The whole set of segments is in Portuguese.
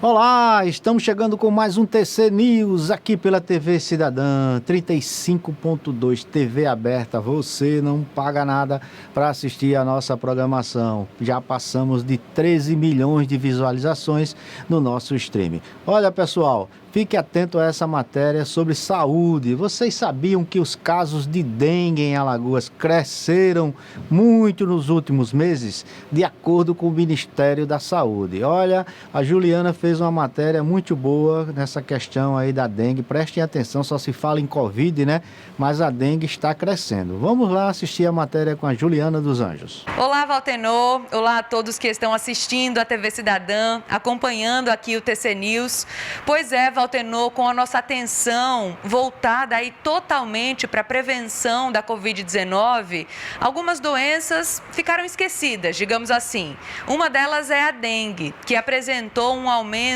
Olá, estamos chegando com mais um TC News aqui pela TV Cidadã, 35.2 TV aberta. Você não paga nada para assistir a nossa programação. Já passamos de 13 milhões de visualizações no nosso stream. Olha, pessoal, fique atento a essa matéria sobre saúde. Vocês sabiam que os casos de dengue em Alagoas cresceram muito nos últimos meses? De acordo com o Ministério da Saúde. Olha, a Juliana fez uma matéria muito boa nessa questão aí da dengue. Prestem atenção, só se fala em Covid, né? Mas a dengue está crescendo. Vamos lá assistir a matéria com a Juliana dos Anjos. Olá, Valtenor. Olá a todos que estão assistindo a TV Cidadã, acompanhando aqui o TC News. Pois é, Valtenor, com a nossa atenção voltada aí totalmente para a prevenção da Covid-19, algumas doenças ficaram esquecidas, digamos assim. Uma delas é a dengue, que apresentou um aumento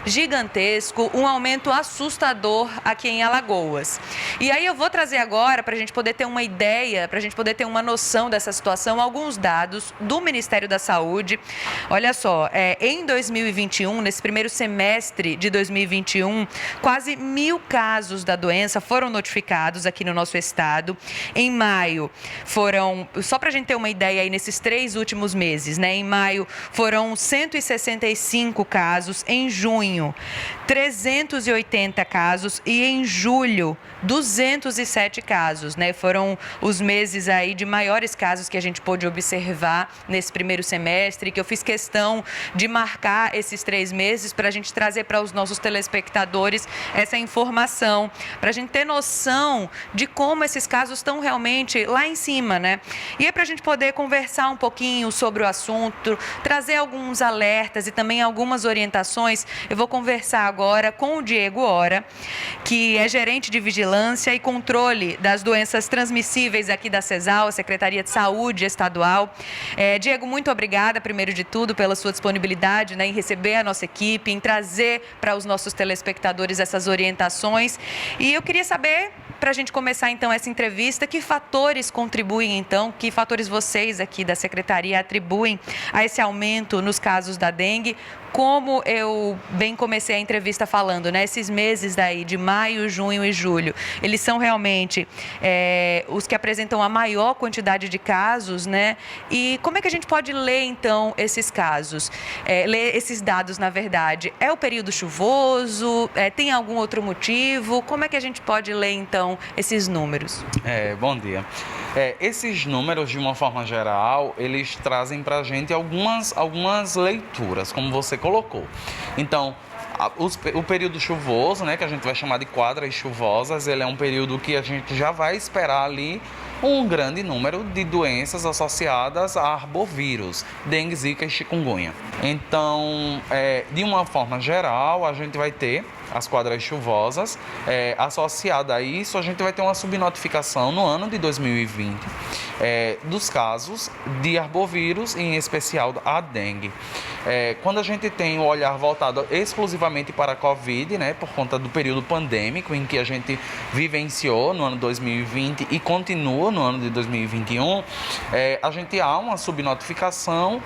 gigantesco, um aumento assustador aqui em Alagoas. E aí eu vou trazer agora, para a gente poder ter uma ideia, para a gente poder ter uma noção dessa situação, alguns dados do Ministério da Saúde. Olha só, em 2021, nesse primeiro semestre de 2021, quase 1.000 casos da doença foram notificados aqui no nosso estado. Em maio foram, só para a gente ter uma ideia aí nesses 3 últimos meses, né? Em maio foram 165 casos, em junho 380 casos e em julho 207 casos, né? Foram os meses aí de maiores casos que a gente pôde observar nesse primeiro semestre, que eu fiz questão de marcar esses 3 meses para a gente trazer para os nossos telespectadores essa informação, para a gente ter noção de como esses casos estão realmente lá em cima, né? E é para a gente poder conversar um pouquinho sobre o assunto, trazer alguns alertas e também algumas orientações. Eu vou conversar agora com o Diego Hora, que é gerente de vigilância e controle das doenças transmissíveis aqui da CESAL, a Secretaria de Saúde Estadual. Diego, muito obrigada, primeiro de tudo, pela sua disponibilidade, né, em receber a nossa equipe, em trazer para os nossos telespectadores essas orientações. E eu queria saber, para a gente começar então essa entrevista, que fatores contribuem então, que fatores vocês aqui da Secretaria atribuem a esse aumento nos casos da dengue? Como eu bem comecei a entrevista falando, né? Esses meses daí de maio, junho e julho, eles são realmente os que apresentam a maior quantidade de casos, né? E como é que a gente pode ler então esses casos, ler esses dados, na verdade? É o período chuvoso? Tem algum outro motivo? Como é que a gente pode ler então esses números? Bom dia. Esses números, de uma forma geral, eles trazem para a gente algumas leituras, como você colocou. Então, o período chuvoso, né, que a gente vai chamar de quadras chuvosas, ele é um período que a gente já vai esperar ali um grande número de doenças associadas a arbovírus, dengue, zika e chikungunya. Então, de uma forma geral, a gente vai ter as quadras chuvosas. Associada a isso, a gente vai ter uma subnotificação no ano de 2020 dos casos de arbovírus, em especial a dengue. Quando a gente tem o olhar voltado exclusivamente para a Covid, né, por conta do período pandêmico em que a gente vivenciou no ano 2020 e continua no ano de 2021, a gente há uma subnotificação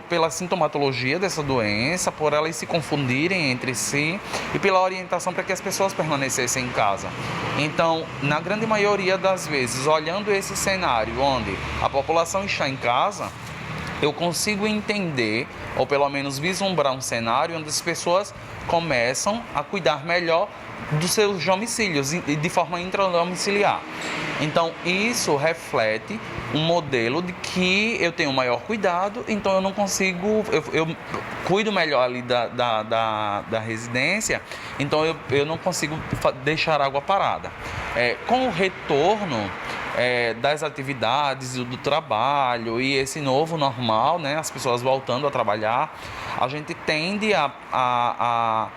pela sintomatologia dessa doença, por elas se confundirem entre si e pela orientação para que as pessoas permanecessem em casa. Então, na grande maioria das vezes, olhando esse cenário onde a população está em casa, eu consigo entender, ou pelo menos vislumbrar um cenário onde as pessoas começam a cuidar melhor dos seus domicílios e de forma intradomiciliar. Então, isso reflete um modelo de que eu tenho maior cuidado, então eu não consigo, eu cuido melhor ali da residência, então eu não consigo deixar água parada. Com o retorno das atividades do trabalho e esse novo normal, né, as pessoas voltando a trabalhar, a gente tende a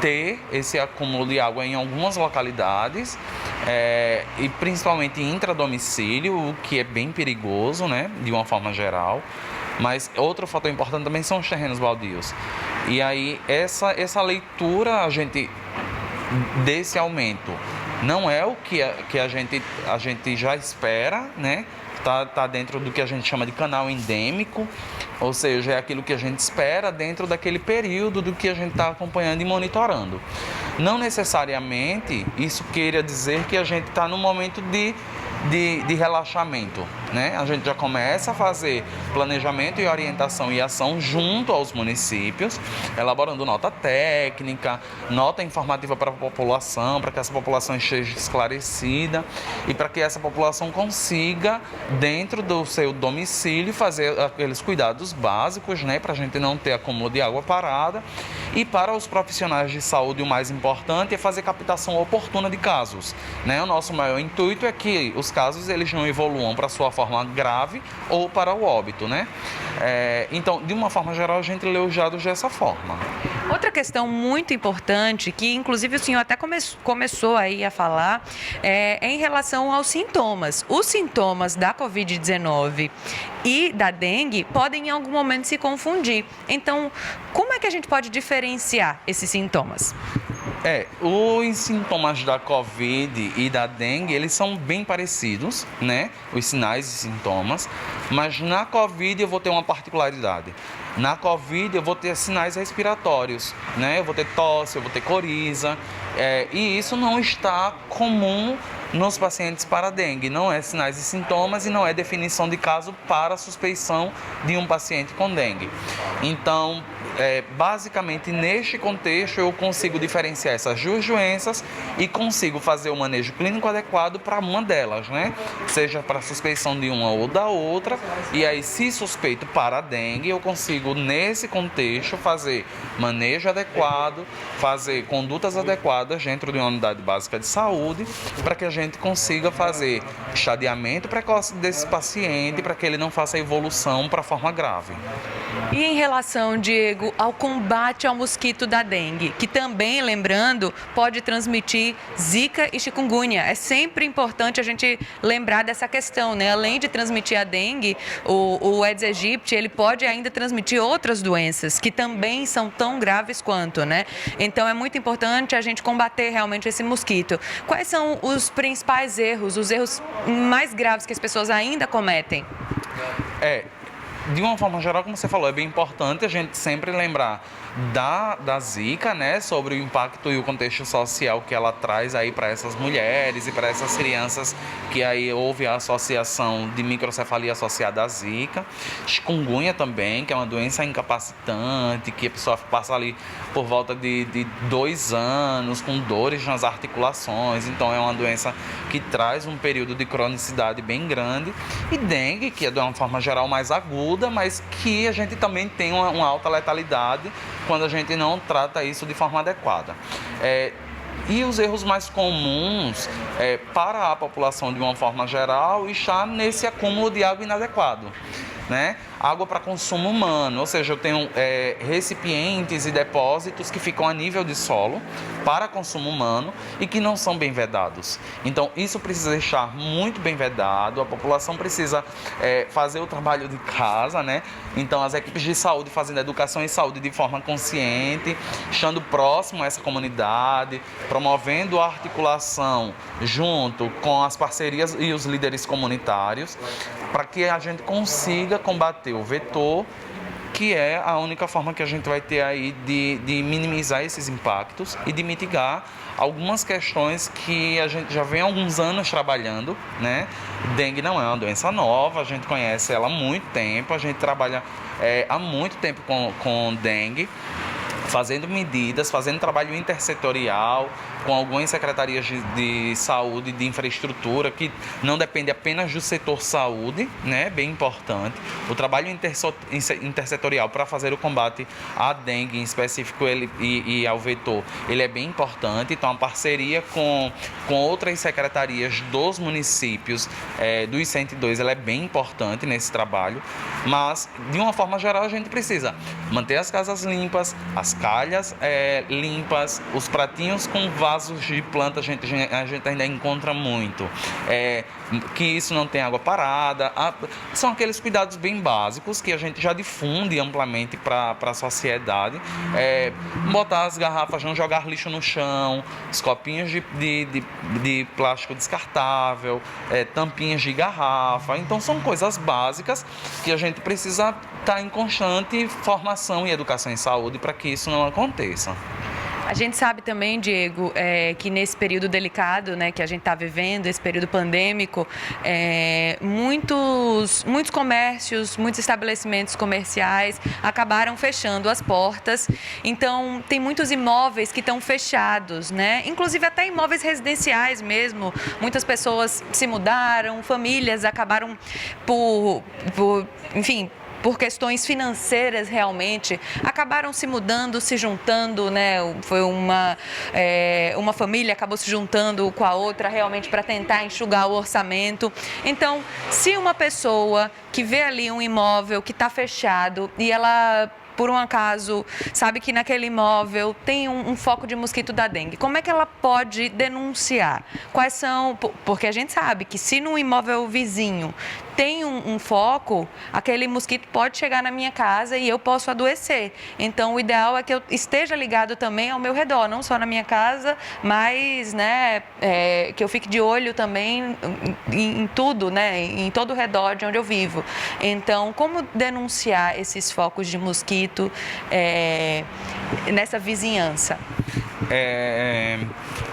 ter esse acúmulo de água em algumas localidades, e principalmente intradomicílio, o que é bem perigoso, né, de uma forma geral. Mas outro fator importante também são os terrenos baldios. E aí essa leitura, a gente, desse aumento não é o que a gente já espera, né? Tá dentro do que a gente chama de canal endêmico, ou seja, é aquilo que a gente espera dentro daquele período do que a gente está acompanhando e monitorando. Não necessariamente isso queira dizer que a gente está no momento de relaxamento, né? A gente já começa a fazer planejamento e orientação e ação junto aos municípios, elaborando nota técnica, nota informativa para a população, para que essa população esteja esclarecida e para que essa população consiga, dentro do seu domicílio, fazer aqueles cuidados básicos, né? Para a gente não ter acúmulo de água parada. E para os profissionais de saúde, o mais importante é fazer captação oportuna de casos, né? O nosso maior intuito é que os casos eles não evoluam para a sua forma grave ou para o óbito, né? Então, de uma forma geral, a gente lê os dados dessa forma. Outra questão muito importante, que inclusive o senhor até começou aí a falar, é em relação aos sintomas. Os sintomas da Covid-19 e da dengue podem em algum momento se confundir. Então, como é que a gente pode diferenciar esses sintomas? Os sintomas da Covid e da dengue, eles são bem parecidos, né? Os sinais e sintomas, mas na Covid eu vou ter uma particularidade. Na Covid eu vou ter sinais respiratórios, né? Eu vou ter tosse, eu vou ter coriza, e isso não está comum nos pacientes para dengue. Não é sinais e sintomas e não é definição de caso para suspeição de um paciente com dengue. Então, basicamente, neste contexto, eu consigo diferenciar essas duas doenças e consigo fazer o manejo clínico adequado para uma delas, né? Seja para suspeição de uma ou da outra. E aí, se suspeito para a dengue, eu consigo, nesse contexto, fazer manejo adequado, fazer condutas adequadas dentro de uma unidade básica de saúde, para que a gente consiga fazer estadiamento precoce desse paciente, para que ele não faça evolução para a forma grave. E em relação, Diego, ao combate ao mosquito da dengue, que também, lembrando, pode transmitir zika e chikungunya. É sempre importante a gente lembrar dessa questão, né? Além de transmitir a dengue, o Aedes aegypti, ele pode ainda transmitir outras doenças que também são tão graves quanto, né? Então é muito importante a gente combater realmente esse mosquito. Quais são os principais erros, os erros mais graves que as pessoas ainda cometem? De uma forma geral, como você falou, é bem importante a gente sempre lembrar da zika, né, sobre o impacto e o contexto social que ela traz aí para essas mulheres e para essas crianças, que aí houve a associação de microcefalia associada à zika. Chikungunya também, que é uma doença incapacitante, que a pessoa passa ali por volta de 2 anos com dores nas articulações. Então é uma doença que traz um período de cronicidade bem grande. E dengue, que é de uma forma geral mais aguda, mas que a gente também tem uma alta letalidade quando a gente não trata isso de forma adequada. E os erros mais comuns para a população de uma forma geral está nesse acúmulo de água inadequado, né? Água para consumo humano, ou seja, eu tenho recipientes e depósitos que ficam a nível de solo para consumo humano e que não são bem vedados. Então, isso precisa estar muito bem vedado, a população precisa fazer o trabalho de casa, né? Então, as equipes de saúde fazendo educação em saúde de forma consciente, estando próximo a essa comunidade, promovendo a articulação junto com as parcerias e os líderes comunitários, para que a gente consiga combater o vetor, que é a única forma que a gente vai ter aí de minimizar esses impactos e de mitigar algumas questões que a gente já vem há alguns anos trabalhando, né? Dengue não é uma doença nova, a gente conhece ela há muito tempo, a gente trabalha há muito tempo com dengue, fazendo medidas, fazendo trabalho intersetorial com algumas secretarias de saúde e de infraestrutura que não depende apenas do setor saúde, né? Bem importante. O trabalho intersetorial para fazer o combate à dengue em específico e ao vetor, ele é bem importante. Então, a parceria com outras secretarias dos municípios dos 102, ela é bem importante nesse trabalho. Mas, de uma forma geral, a gente precisa manter as casas limpas, as calhas limpas, os pratinhos com vasos de planta a gente ainda encontra muito. Que isso não tem água parada. São aqueles cuidados bem básicos que a gente já difunde amplamente para a sociedade. Botar as garrafas, não jogar lixo no chão, os copinhos de plástico descartável, tampinhas de garrafa. Então são coisas básicas que a gente precisa estar em constante formação e educação em saúde para que isso não aconteça. A gente sabe também, Diego, que nesse período delicado, né, que a gente está vivendo, esse período pandêmico, muitos comércios, muitos estabelecimentos comerciais acabaram fechando as portas. Então, tem muitos imóveis que estão fechados, né? Inclusive até imóveis residenciais mesmo. Muitas pessoas se mudaram, famílias acabaram enfim, por questões financeiras realmente, acabaram se mudando, se juntando, né? Foi uma família acabou se juntando com a outra realmente para tentar enxugar o orçamento. Então, se uma pessoa que vê ali um imóvel que está fechado e ela, por um acaso, sabe que naquele imóvel tem um foco de mosquito da dengue, como é que ela pode denunciar? Quais são... Porque a gente sabe que se num imóvel vizinho tem um foco, aquele mosquito pode chegar na minha casa e eu posso adoecer. Então, o ideal é que eu esteja ligado também ao meu redor, não só na minha casa, mas, né, que eu fique de olho também em tudo, né, em todo o redor de onde eu vivo. Então, como denunciar esses focos de mosquito nessa vizinhança?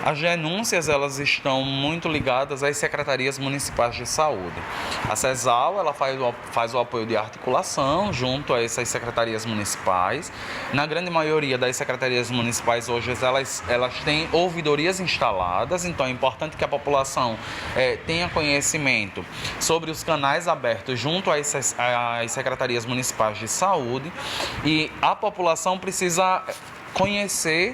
As denúncias, elas estão muito ligadas às secretarias municipais de saúde. A CESAL, ela faz o apoio de articulação junto a essas secretarias municipais. Na grande maioria das secretarias municipais hoje, elas têm ouvidorias instaladas, então é importante que a população tenha conhecimento sobre os canais abertos junto a às secretarias municipais de saúde, e a população precisa conhecer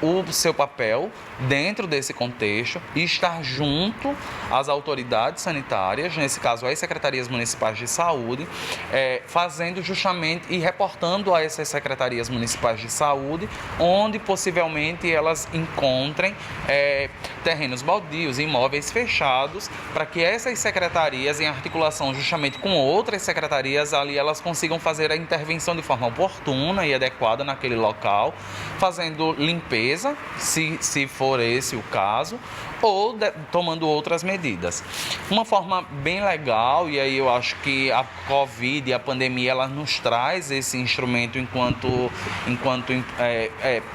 o seu papel dentro desse contexto e estar junto às autoridades sanitárias, nesse caso às secretarias municipais de saúde, fazendo justamente e reportando a essas secretarias municipais de saúde, onde possivelmente elas encontrem terrenos baldios, imóveis fechados, para que essas secretarias, em articulação justamente com outras secretarias ali, elas consigam fazer a intervenção de forma oportuna e adequada naquele local, fazendo limpeza, se for esse o caso, ou tomando outras medidas. Uma forma bem legal, e aí eu acho que a Covid e a pandemia, ela nos traz esse instrumento enquanto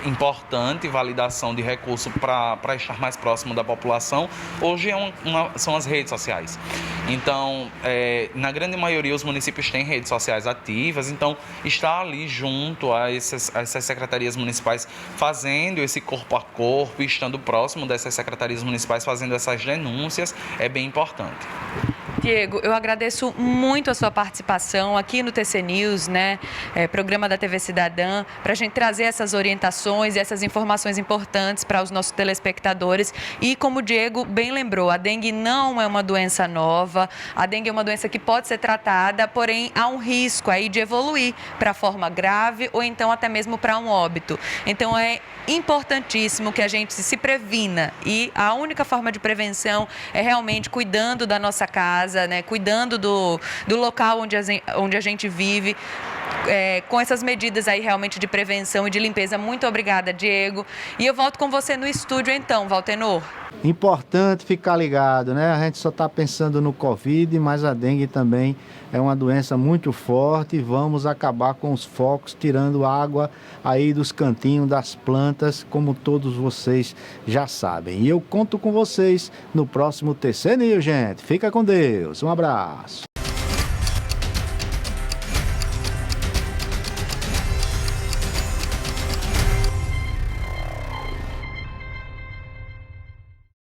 importante, validação de recurso para estar mais próximo da população, hoje são as redes sociais. Então, na grande maioria, os municípios têm redes sociais ativas, então estar ali junto a essas secretarias municipais, fazendo esse corpo a corpo, estando próximo dessas secretarias municipais, fazendo essas denúncias, é bem importante. Diego, eu agradeço muito a sua participação aqui no TC News, né, programa da TV Cidadã, para a gente trazer essas orientações e essas informações importantes para os nossos telespectadores. E como o Diego bem lembrou, a dengue não é uma doença nova, a dengue é uma doença que pode ser tratada, porém há um risco aí de evoluir para forma grave ou então até mesmo para um óbito. Então é importantíssimo que a gente se previna, e a única forma de prevenção é realmente cuidando da nossa casa, né, cuidando do local onde a gente vive, com essas medidas aí realmente de prevenção e de limpeza. Muito obrigada, Diego. E eu volto com você no estúdio então, Valtenor. Importante ficar ligado, né? A gente só está pensando no Covid, mas a dengue também é uma doença muito forte. Vamos acabar com os focos, tirando água aí dos cantinhos das plantas, como todos vocês já sabem. E eu conto com vocês no próximo TC News, gente. Fica com Deus. Um abraço.